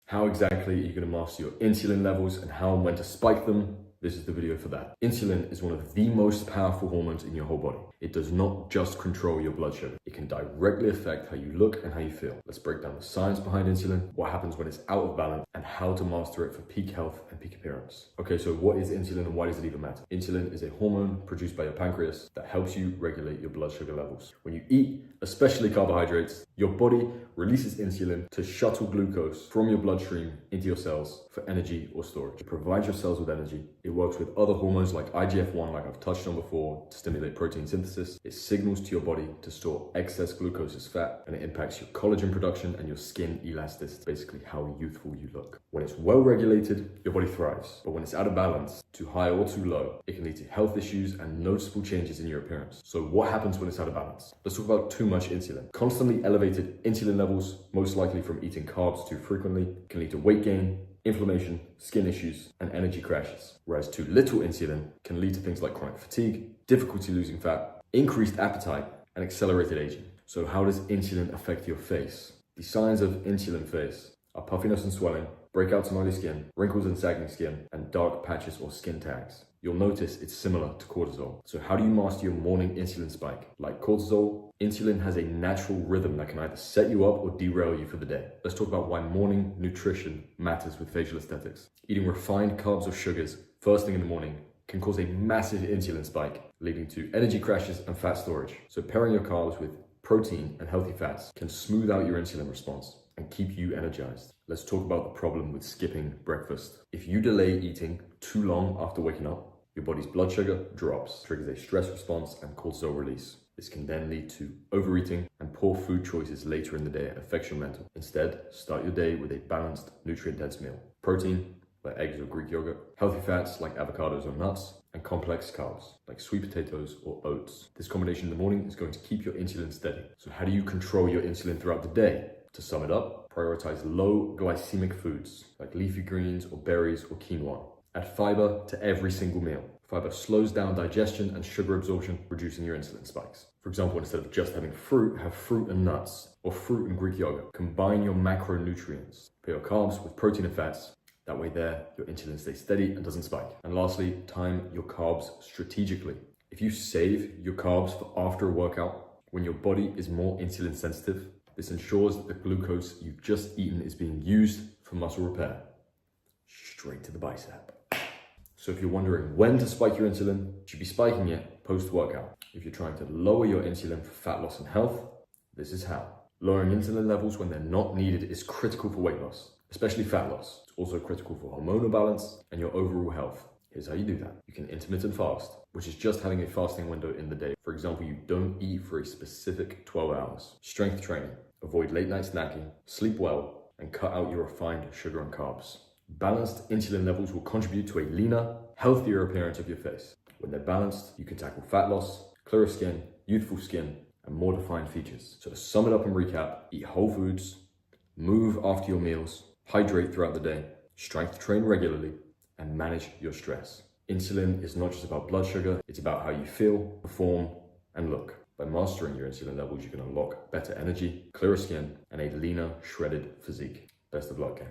How exactly are you going to master your insulin levels and how and when to spike them? This is the video for that. Insulin is one of the most powerful hormones in your whole body. It does not just control your blood sugar. It can directly affect how you look and how you feel. Let's break down the science behind insulin, what happens when it's out of balance, and how to master it for peak health and peak appearance. Okay, so what is insulin and why does it even matter? Insulin is a hormone produced by your pancreas that helps you regulate your blood sugar levels. When you eat, especially carbohydrates, your body releases insulin to shuttle glucose from your bloodstream into your cells for energy or storage. It provides your cells with energy. It works with other hormones like IGF-1, like I've touched on before, to stimulate protein synthesis. It signals to your body to store excess glucose as fat, and it impacts your collagen production and your skin elasticity, basically how youthful you look. When it's well regulated, your body thrives. But when it's out of balance, too high or too low, it can lead to health issues and noticeable changes in your appearance. So what happens when it's out of balance? Let's talk about too much insulin. Constantly elevated insulin levels, most likely from eating carbs too frequently, can lead to weight gain, inflammation, skin issues, and energy crashes. Whereas too little insulin can lead to things like chronic fatigue, difficulty losing fat, increased appetite, and accelerated aging. So how does insulin affect your face? The signs of insulin face are puffiness and swelling, breakouts in oily skin, wrinkles and sagging skin, and dark patches or skin tags. You'll notice it's similar to cortisol. So how do you master your morning insulin spike? Like cortisol, insulin has a natural rhythm that can either set you up or derail you for the day. Let's talk about why morning nutrition matters with facial aesthetics. Eating refined carbs or sugars first thing in the morning can cause a massive insulin spike, leading to energy crashes and fat storage. So pairing your carbs with protein and healthy fats can smooth out your insulin response and keep you energized. Let's talk about the problem with skipping breakfast. If you delay eating too long after waking up, your body's blood sugar drops, triggers a stress response and cortisol release. This can then lead to overeating and poor food choices later in the day and affects your mental. Instead, start your day with a balanced, nutrient-dense meal. Protein, like eggs or Greek yogurt, healthy fats like avocados or nuts, and complex carbs like sweet potatoes or oats. This combination in the morning is going to keep your insulin steady. So how do you control your insulin throughout the day? To sum it up, prioritize low glycemic foods like leafy greens or berries or quinoa. Add fiber to every single meal. Fiber slows down digestion and sugar absorption, reducing your insulin spikes. For example, instead of just having fruit, have fruit and nuts, or fruit and Greek yogurt. Combine your macronutrients. Pair your carbs with protein and fats. That way there, your insulin stays steady and doesn't spike. And lastly, time your carbs strategically. If you save your carbs for after a workout, when your body is more insulin sensitive, this ensures that the glucose you've just eaten is being used for muscle repair. Straight to the bicep. So if you're wondering when to spike your insulin, you should be spiking it post-workout. If you're trying to lower your insulin for fat loss and health, this is how. Lowering insulin levels when they're not needed is critical for weight loss, especially fat loss. It's also critical for hormonal balance and your overall health. Here's how you do that. You can intermittent fast, which is just having a fasting window in the day. For example, you don't eat for a specific 12 hours. Strength training. Avoid late night snacking, sleep well, and cut out your refined sugar and carbs. Balanced insulin levels will contribute to a leaner, healthier appearance of your face. When they're balanced, you can tackle fat loss, clearer skin, youthful skin, and more defined features. So to sum it up and recap, eat whole foods, move after your meals, hydrate throughout the day, strength train regularly, and manage your stress. Insulin is not just about blood sugar, it's about how you feel, perform, and look. By mastering your insulin levels, you can unlock better energy, clearer skin, and a leaner, shredded physique. Best of luck, gang.